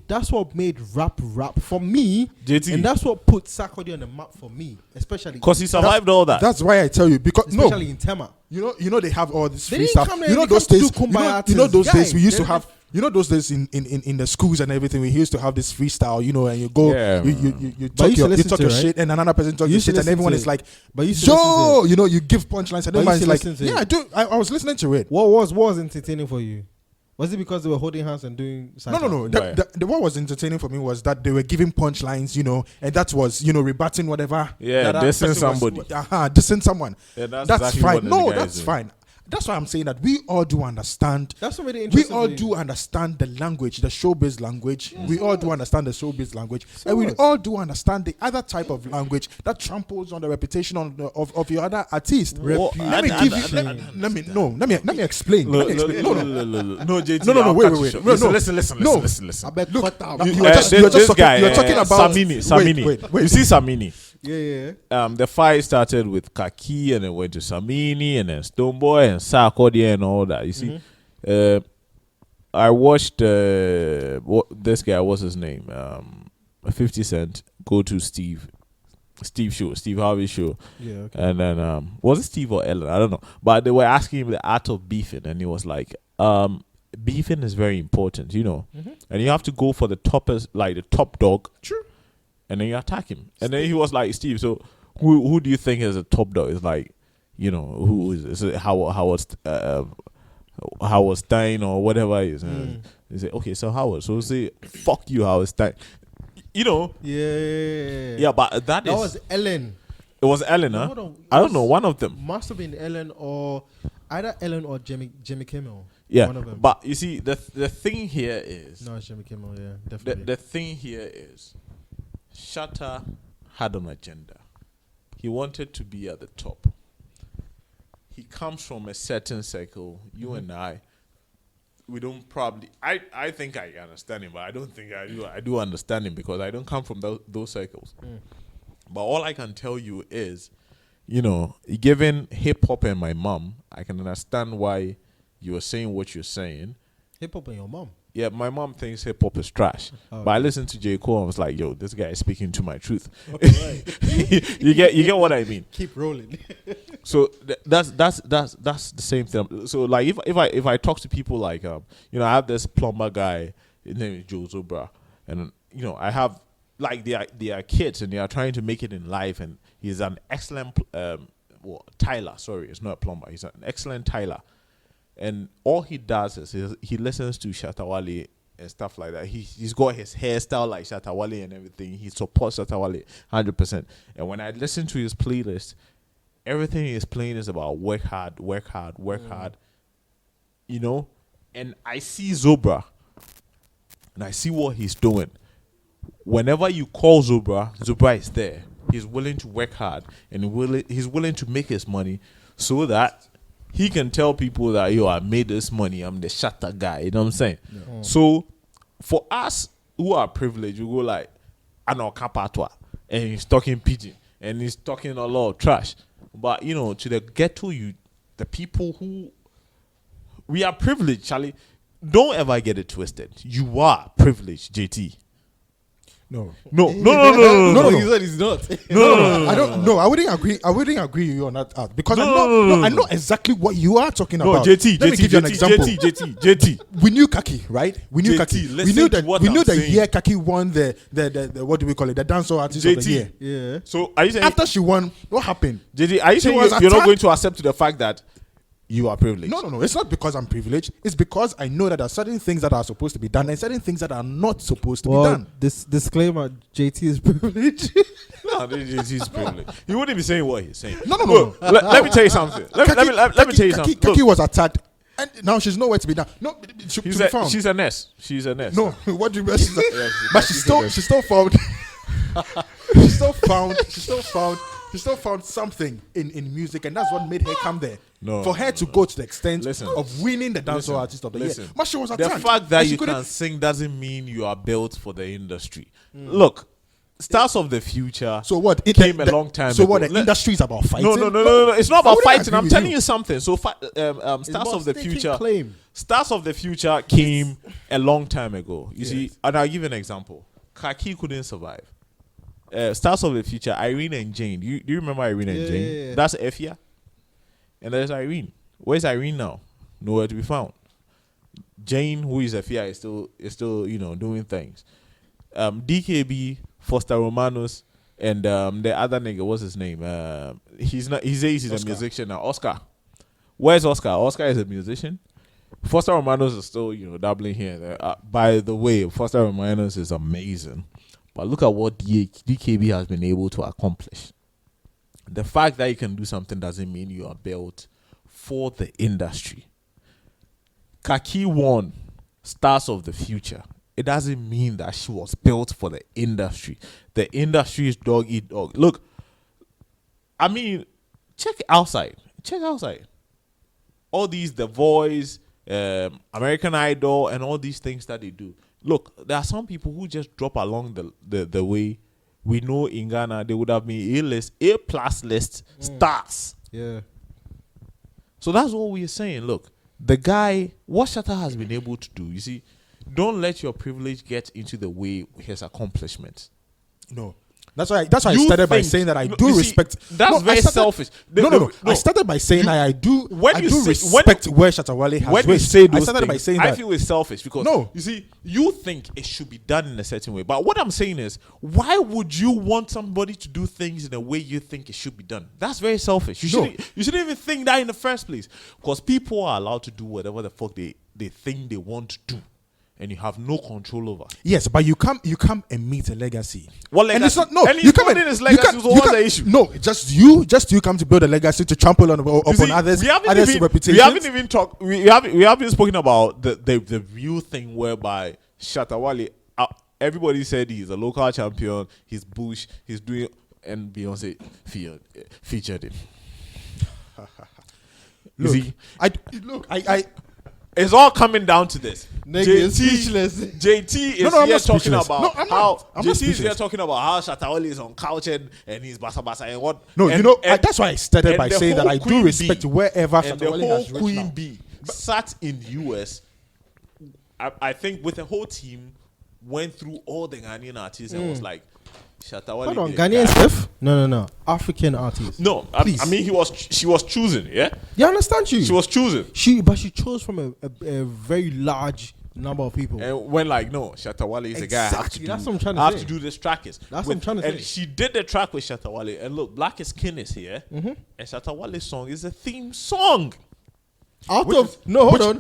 That's what made rap for me. JT. And that's what put Sarkodie on the map for me, especially because he survived all that. That's why I tell you, because especially in Tema. They have all this free stuff. Those days. Those days we used to have. Those days in the schools and everything, we used to have this freestyle, and you go, you talk your shit, and another person talk your shit, and everyone is like, yo, you give punchlines, and everyone's like, yeah, I do. I was listening to it. What was entertaining for you? Was it because they were holding hands and doing? No. What was entertaining for me was that they were giving punchlines, and that was, rebutting whatever. Yeah, dissing somebody. Dissing someone. Yeah, that's exactly fine. No, that's fine. That's why I'm saying that we all do understand. That's what made it interesting. We all do understand the language, the showbiz language. We all do understand the showbiz language, and we all do understand the other type of language that tramples on the reputation of your other artist. Let me explain. No, JT. Wait. Listen. I bet you're talking about Samini. Wait. You see Samini. Yeah. The fight started with Kaki and then went to Samini and then Stoneboy and Sarkodie and all that. You see, I watched this guy. What's his name? 50 Cent go to Steve Harvey show. Yeah. Okay. And then was it Steve or Ellen? I don't know. But they were asking him the art of beefing, and he was like, beefing is very important, and you have to go for the toppest, like the top dog. True. And then you attack him. And then he was like, Steve, so who do you think is a top dog? It's like, who is it? Howard Stein or whatever it is. He said, okay, so Howard. So say, fuck you, Howard Stein. Yeah. Yeah, but that was Ellen. It was Ellen, huh? I don't know. One of them. Must have been Ellen or either Ellen or Jimmy Kimmel. Yeah, one of them. But you see, the thing here is... No, it's Jimmy Kimmel, yeah, definitely. The thing here is... Shatta had an agenda. He wanted to be at the top. He comes from a certain circle. You and I, we don't probably... I think I understand him, but I don't think I do. I do understand him because I don't come from those circles. But all I can tell you is, given hip-hop and my mom, I can understand why you are saying what you're saying. Hip-hop and your mom? Yeah, my mom thinks hip-hop is trash. But I listened to J. Cole and was like, yo, this guy is speaking to my truth. Okay, right. you get what I mean? Keep rolling. So that's the same thing. So like if I talk to people like I have this plumber guy, his name is JayZ, bro, and I have like they are kids and they are trying to make it in life, and he's an excellent Tyler. Sorry, it's not a plumber. He's an excellent Tyler. and all he does is he listens to Shattawale and stuff like that. He's got his hairstyle like Shattawale and everything. He supports Shattawale 100%. And when I listen to his playlist, everything he's playing is about work hard, work hard, work hard. You know, and I see Zobra, and I see what he's doing. Whenever you call Zobra, Zobra is there. He's willing to work hard, and he's willing to make his money so that he can tell people that, yo, I made this money. I'm the Shatta guy. You know what I'm saying? Yeah. So for us who are privileged, we go like, I know Kapatwa, and he's talking pidgin, and he's talking a lot of trash. But, you know, to the ghetto, the people who, we are privileged, Charlie. Don't ever get it twisted. You are privileged, JT. No. He said he's not. No. I don't. No, I wouldn't agree. I wouldn't agree with you on that because I know exactly what you are talking about. JT, Let me give you an example. JT. We knew Kaki, right? We knew Kaki. We knew that year Kaki won the what do we call it? The dancehall artist of the year. Yeah. So are you saying after she won, what happened? JT, are you saying you're not going to accept the fact that you are privileged? No. It's not because I'm privileged. It's because I know that there are certain things that are supposed to be done and certain things that are not supposed to be done. This disclaimer: JT is privileged. No, JT is privileged. He wouldn't be saying what he's saying. No. Let me tell you something. Let me tell you something. Kaki was attacked, and now she's nowhere to be done. No, she's a nurse. She's a nurse. No, what do you mean? But she still found. She still found something in music, and that's what made her come there. For her to go to the extent of winning the dancehall artist of the year. But she was attacked. The fact that you can sing doesn't mean you are built for the industry. Look, Stars of the Future came a long time ago. So what, the industry is about fighting? No. It's not about fighting. I'm telling you something. So Stars of the Future came a long time ago. You see, and I'll give you an example. Kaki couldn't survive. Stars of the Future, Irene and Jane. Do you remember Irene and Jane? Yeah. That's Effia. And there's Irene. Where's Irene now? Nowhere to be found. Jane, who is Effia, is still doing things. DKB, Foster Romanos, and the other nigga, what's his name? He's not. He says he's a musician now. Oscar. Where's Oscar? Oscar is a musician. Foster Romanos is still dabbling here and there. By the way, Foster Romanos is amazing. But look at what DKB has been able to accomplish. The fact that you can do something doesn't mean you are built for the industry. Kaki won Stars of the Future. It doesn't mean that she was built for the industry. The industry is dog eat dog. Look, I mean, check outside. All these The Voice, American Idol, and all these things that they do. Look, there are some people who just drop along the way. We know in Ghana they would have been A+ list stars. Yeah. So that's what we are saying. Look, the guy, what Shatta has been able to do, you see, don't let your privilege get into the way of his accomplishments. No. That's why I started by saying that I do respect. That's very selfish. No. I started by saying I do respect where Shattawale has when you say those I started by saying that I feel it's selfish because you see, you think it should be done in a certain way. But what I'm saying is, why would you want somebody to do things in a way you think it should be done? That's very selfish. You shouldn't even think that in the first place. Because people are allowed to do whatever the fuck they think they want to do. And you have no control over. Yes, but you come and meet a legacy. What legacy? And it's not and you come in his legacy was always the issue. No, just you come to build a legacy to trample upon others' reputations. We haven't spoken about the real thing whereby Shattawale, everybody said he's a local champion, he's Bush, he's doing, and Beyonce featured him. It's all coming down to this. JT is here talking about how Shattawale is on couch and he's basa and what. No, that's why I started by saying that I do respect wherever Shattawale has reached. Queen Bee sat in US. I think with the whole team, went through all the Ghanaian artists and was like, Shattawale. Hold on, Ghanaian stuff? No. African artists. No, I mean she was choosing, yeah? Yeah, I understand you. She was choosing. But she chose from a very large number of people. And when Shattawale is a guy I have to do. That's what I'm trying to I say. have to do this track That's what I'm trying to say. And she did the track with Shattawale. And look, Black is Kin is here. And Shattawale's song is a theme song. Hold on.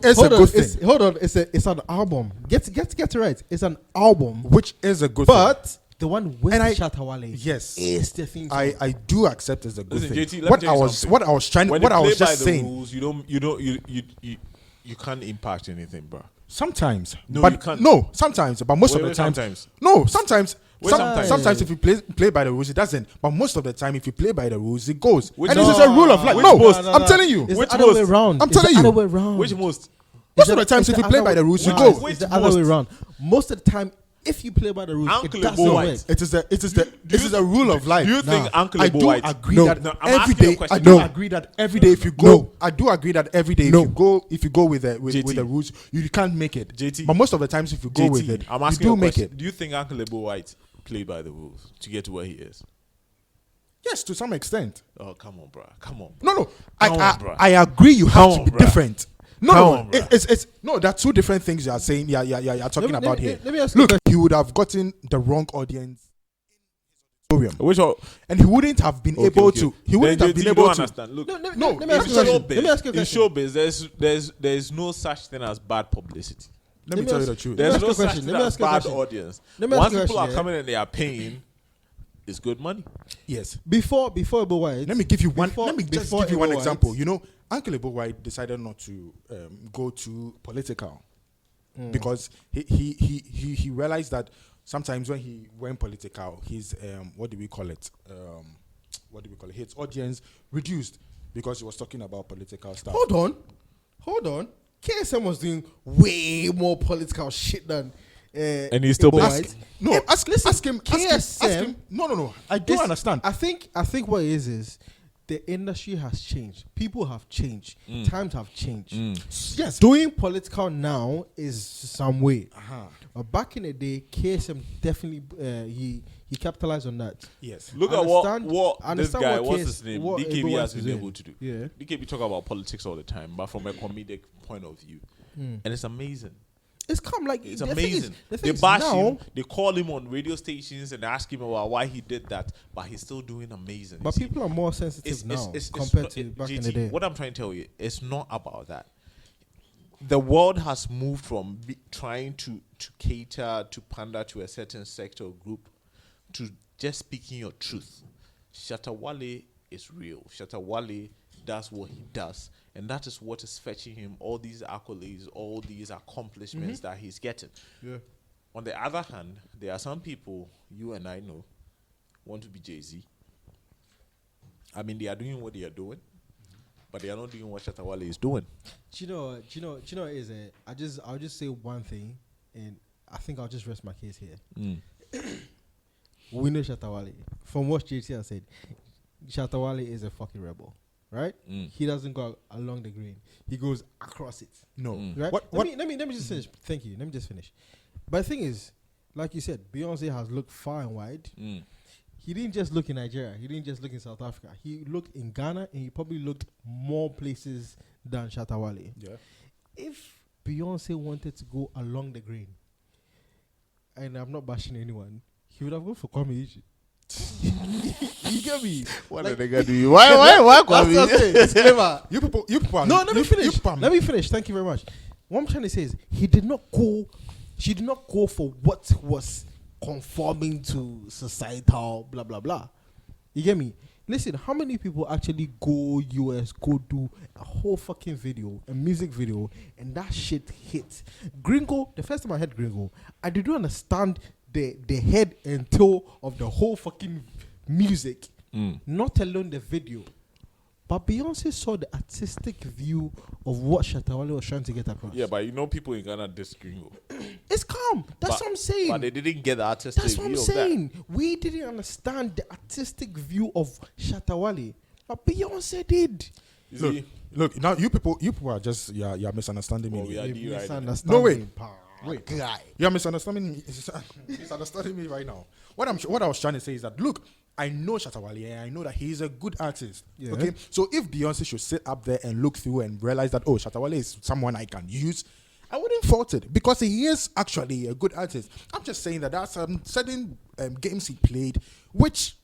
Is a good thing. Hold on. It's an album. Get it right. It's an album, which is a good thing. But the one with Shattawale, yes, is the thing. I do accept as a good thing. JT, what I was just saying. Rules, you can't impact anything, bro. Sometimes, no, but you can't. No, sometimes, but most of the time, sometimes. No, sometimes. Sometimes if you play by the rules, it doesn't. But most of the time, if you play by the rules, it goes. This is a rule of life. I'm telling you. It's the other way around. I'm telling you. Which most? Most of the times, if you play by the rules, you go. It's the other way around. Most of the time, if you play by the rules, it doesn't work. It is a rule of life. Do you think Uncle Ebo White? I do agree that every day if you go, I do agree that every day if you go with the rules, you can't make it. JT, but most of the times if you go with it, you do make it. Do you think Uncle Ebo White played by the rules to get to where he is? Yes, to some extent. Oh, come on, bro. Come on. No. I agree. You have to be different. No, it's no. There are two different things you are saying. You're talking about here. Look, he would have gotten the wrong audience. Which one? And he wouldn't have been able to. He wouldn't have been able to. Understand. Look, let me ask you a question. In showbiz, there's no such thing as bad publicity. Let me tell you the truth. There's no such thing as bad audience. Once people are coming and they are paying, it's good money. Yes. Before Ebo White. Let me give you one. Let me just give you one example. You know, Uncle Ebo White decided not to go to political because he realized that sometimes when he went political, his what do we call it? His audience reduced because he was talking about political stuff. Hold on. KSM was doing way more political shit than. And he's still White. Ask him. KSM. No. I do understand. I think what it is the industry has changed. People have changed. Times have changed. Yes. Doing political now is some way. But back in the day, KSM definitely he capitalized on that. Yes. Look at what this guy, what's his name? DKB has been able to do. Yeah. DKB talk about politics all the time, but from a comedic point of view. And it's amazing. It's come like it's amazing. They bash him, they call him on radio stations and ask him about why he did that, but he's still doing amazing. But people are more sensitive now compared to back in the day. What I'm trying to tell you, it's not about that. The world has moved from trying to cater to pander to a certain sector or group to just speaking your truth. Shattawale is real. Shattawale does what he does, and that is what is fetching him all these accolades, all these accomplishments that he's getting. Yeah. On the other hand, there are some people you and I know want to be JayZ. I mean, they are doing what they are doing, but they are not doing what Shattawale is doing. Do you know is it? I'll just say one thing, and I think I'll just rest my case here. We know Shattawale. From what JT has said, Shattawale is a fucking rebel. Right? He doesn't go along the green. He goes across it. No. Right? Let me just finish. Thank you. Let me just finish. But the thing is, like you said, Beyonce has looked far and wide. He didn't just look in Nigeria. He didn't just look in South Africa. He looked in Ghana, and he probably looked more places than Shattawale. Yeah. If Beyonce wanted to go along the green, and I'm not bashing anyone, he would have gone for Kwame Iji. You get me? What did they got to do? Why Kwame? It's clever. You people. No, let me finish. Let me finish. Thank you very much. What I'm trying to say is, she did not go for what was conforming to societal blah blah blah. You get me? Listen, how many people actually go US, go do a whole fucking video, a music video, and that shit hit? Gringo, the first time I heard Gringo, I didn't understand the head and toe of the whole fucking music, not alone the video. But Beyonce saw the artistic view of what Shattawale was trying to get across. Yeah, but you know people in Ghana diss Gringo. It's calm. That's what I'm saying. But they didn't get the artistic view. That's what I'm saying. We didn't understand the artistic view of Shattawale. But Beyonce did. Look, now you people are just you're misunderstanding me. No way. Wait, you're misunderstanding me. Misunderstanding me right now. What I was trying to say is that look, I know Shattawale and I know that he's a good artist. Yeah. Okay, so if Beyonce should sit up there and look through and realize that Shattawale is someone I can use, I wouldn't fault it because he is actually a good artist. I'm just saying that there are some certain games he played which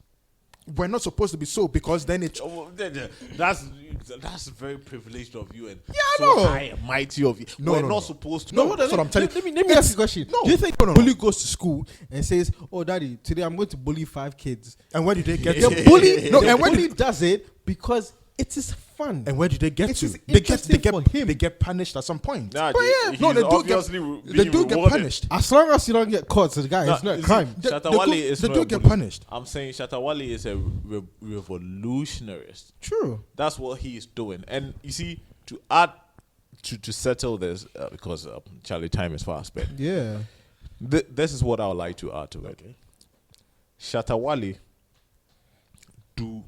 we're not supposed to be so because then it. That's very privileged of you and no. high and mighty of you. We're not supposed to. No, that's what I'm telling you. Let me ask you a question. No. Do you think bully goes to school and says, "Oh, daddy, today I'm going to bully 5 kids"? And where do they get The to? bully, No, the and when bully does it because it is fun. And where do they get It to? is They get interesting for him. they get punished at some point. Nah, No, they do get punished. As long as you don't get caught, so the guy, it's not a crime. They do get punished. I'm saying Shattawale is a revolutionarist. True. That's what he is doing. And you see, to add to settle this, because Charlie, time is fast spent. Yeah. This is what I would like to add to it. Okay. Shattawale do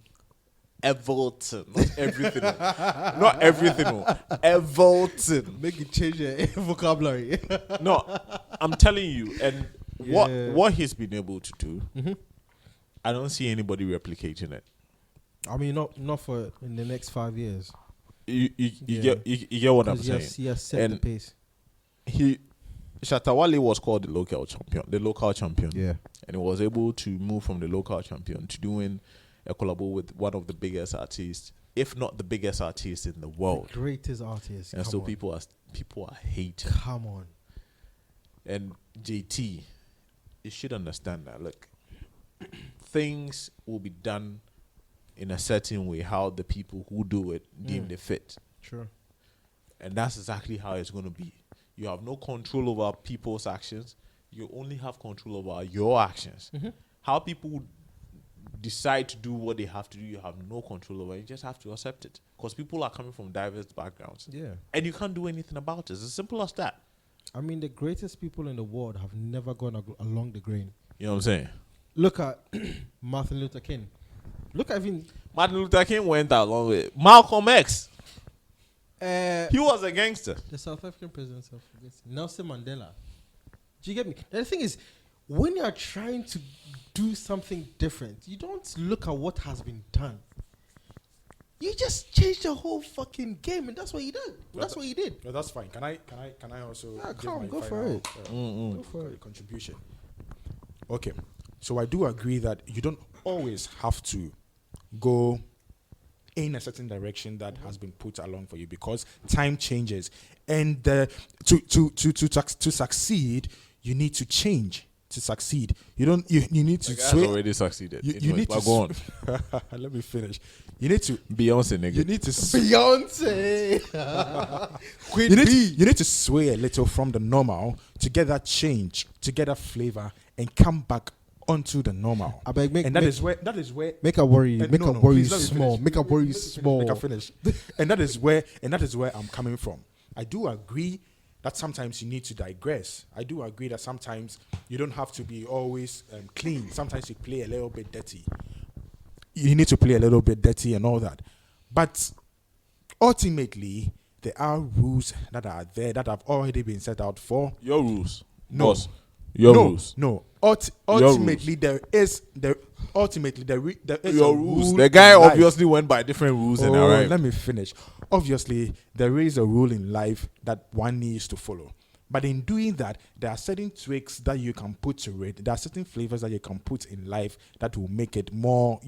everything, not everything, not everything, everything. Make it change your vocabulary. No, I'm telling you, and what he's been able to do, I don't see anybody replicating it. I mean, not for in the next 5 years. You get what I'm saying? He has set the pace. Shattawale was called the local champion. Yeah. And he was able to move from the local champion to doing a collabo with one of the biggest artists, if not the biggest artist in the world. The greatest artist. And so people are hating. Come on. And JT, you should understand that. Look, things will be done in a certain way, how the people who do it deem they fit. Sure. And that's exactly how it's going to be. You have no control over people's actions. You only have control over your actions. How people decide to do what they have to do, you have no control over. You just have to accept it. Because people are coming from diverse backgrounds. Yeah. And you can't do anything about it. It's as simple as that. I mean, the greatest people in the world have never gone along the grain. You know what I'm saying? Look at Martin Luther King. Look at even Martin Luther King went along with it. Malcolm X. He was a gangster. The South African president, Nelson Mandela. Do you get me? The thing is, when you are trying to do something different, you don't look at what has been done. You just change the whole fucking game, and that's what you did. That's what you did. No, that's fine. Can I also Go for it. Go for it. Contribution. Okay, so I do agree that you don't always have to go in a certain direction that has been put along for you, because time changes, and to succeed, you need to change. To succeed, you need to sway. Already succeeded. You need to go on. Let me finish. You need to Beyonce, nigga. You need to Beyonce. Queen you need to sway a little from the normal to get that change, to get that flavor, and come back onto the normal. That is where make a worry. Make a worry small. Make a worry small. Make a finish. and that is where I'm coming from. I do agree that sometimes you need to digress. I do agree that sometimes you don't have to be always clean. Sometimes you play a little bit dirty. You need to play a little bit dirty and all that. But ultimately, there are rules that are there that have already been set out for. Your rules. No. Boss. Your rules. No. Ultimately, there is your rules. The guy obviously went by different rules and arrived. Let me finish. Obviously, there is a rule in life that one needs to follow. But in doing that, there are certain tweaks that you can put to it. There are certain flavors that you can put in life that will make it more,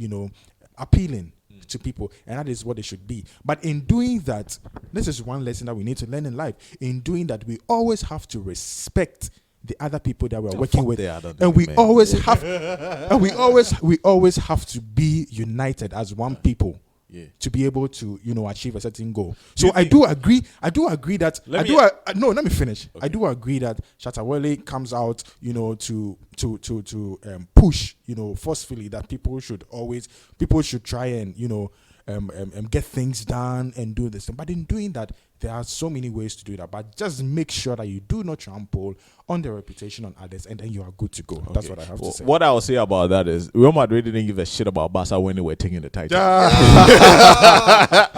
appealing to people. And that is what it should be. But in doing that, this is one lesson that we need to learn in life. In doing that, we always have to respect the other people that we're working with, and we always have, and we always have to be united as one people to be able to, achieve a certain goal. So I do agree that let me finish. Okay. I do agree that Shattawale comes out, to push, forcefully that people should try and get things done and do this. But in doing that, there are so many ways to do that. But just make sure that you do not trample on the reputation on others, and then you are good to go. Okay. That's what I have to say. What I will say about that is Real Madrid didn't give a shit about Barca when they were taking the title.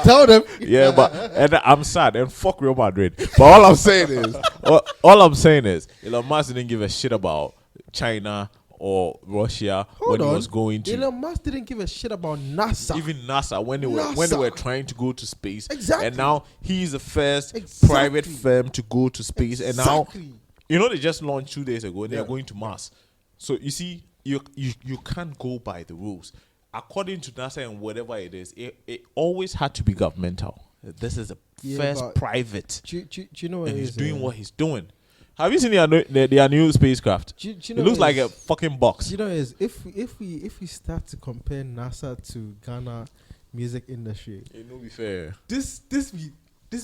Tell them. Yeah, and I'm sad, and fuck Real Madrid. But all I'm saying is Elon Musk didn't give a shit about China or Russia when he was going to. Elon Musk didn't give a shit about NASA. Even NASA when they were trying to go to space. Exactly. And now he's the first private firm to go to space. And now, they just launched 2 days ago and they're going to Mars. So you see, you can't go by the rules. according to NASA and whatever it is, it always had to be governmental. This is a first private. Do you know what and it he's is, doing what he's doing. Have you seen their new spacecraft? Do you know it looks like a fucking box. Do you know what it is? If we start to compare NASA to Ghana music industry, it will be fair. This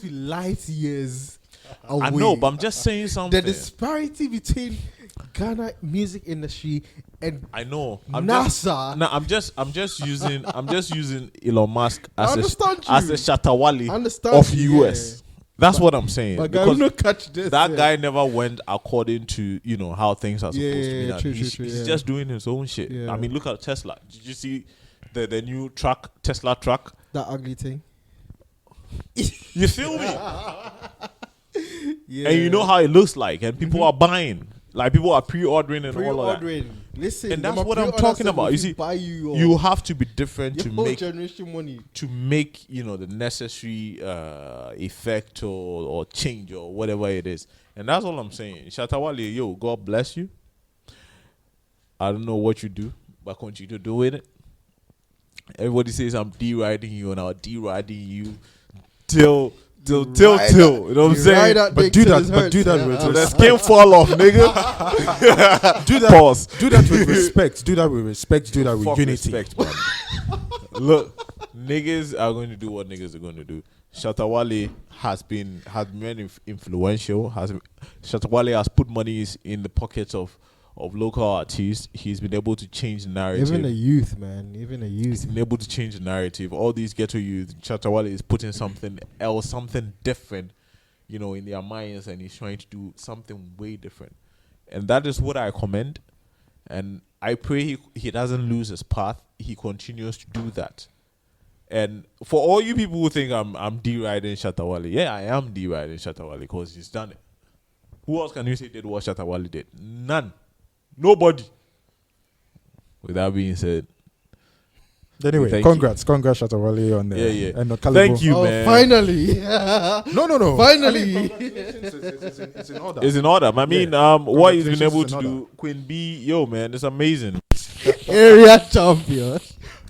be light years away. I know, but I'm just saying something. The disparity between Ghana music industry and I know NASA. I'm just using Elon Musk as a Shattawale of US. That's what I'm saying. But guy, no catch this. That guy never went according to how things are supposed to be done. True, he's just doing his own shit. Yeah. I mean, look at Tesla. Did you see the new Tesla truck? That ugly thing. You feel me? Yeah. And you know how it looks like, and people are buying. Like people are pre-ordering and all of that. Listen, and that's what I'm talking about. You see, you have to be different to make generation money to make the necessary effect or change or whatever it is. And that's all I'm saying. Shattawale, yo, God bless you. I don't know what you do, but continue to do it. Everybody says I'm deriding you, and I'll deride you till. You know what I'm saying? But do that with the skin fall off, nigga. do that. Pause. Do that with respect. Do that with respect. Do that with unity. Respect, man. Look, niggas are going to do what niggas are going to do. Shattawale has been influential. Shattawale has put money in the pockets of local artists. He's been able to change the narrative. Even a youth, man. He's been able to change the narrative. All these ghetto youth, Shattawale is putting something else, something different, in their minds, and he's trying to do something way different. And that is what I commend. And I pray he doesn't lose his path. He continues to do that. And for all you people who think I'm deriding Shattawale, yeah, I am deriding Shattawale because he's done it. Who else can you say did what Shattawale did? None. Nobody. With that being said, anyway, congrats Shattawale on the and the thank you, man. Finally, no. Finally, it's in order. It's in order. I mean, what he's been able to do, Queen B, yo, man, it's amazing. Area champion.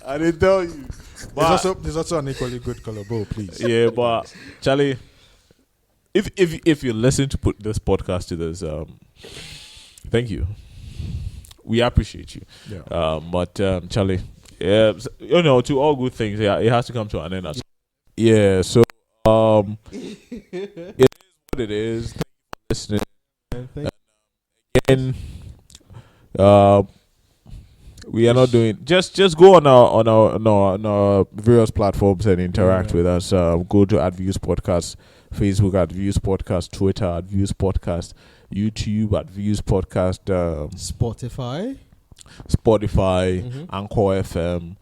I didn't tell you. There's also an equally good collabo, please. Yeah, but Charlie, if you listen to put this podcast to this, thank you. We appreciate you. Yeah. But Charlie, to all good things, it has to come to an end. Yeah. So it is what it is. Thank you for listening. Again, we are not doing just go on our various platforms and interact with us. Go to @Views Podcast, Facebook @Views Podcast, Twitter @Views Podcast, YouTube @Views Podcast, Spotify, Anchor FM,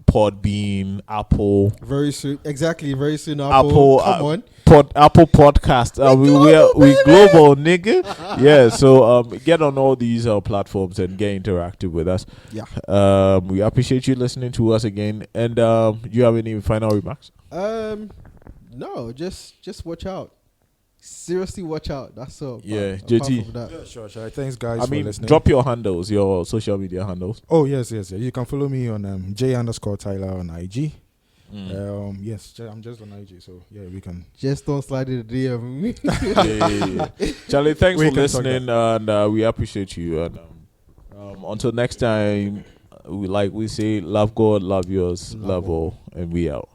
Podbean, Apple. Very soon, Apple. Come on. Apple Podcast. We global, nigga. Yeah. So get on all these platforms and get interactive with us. Yeah. We appreciate you listening to us again. And do you have any final remarks? No. Just watch out. Seriously, watch out. That's all. Yeah, JT. Yeah, sure. Thanks, guys, for listening. Drop your handles, your social media handles. Oh, yes. You can follow me on J_Tyler on IG. Yes, I'm just on IG, so yeah, we can. Just don't slide in the DM. Yeah. Charlie, thanks for listening, and we appreciate you. And until next time, we say, love God, love yours, love all, and we out.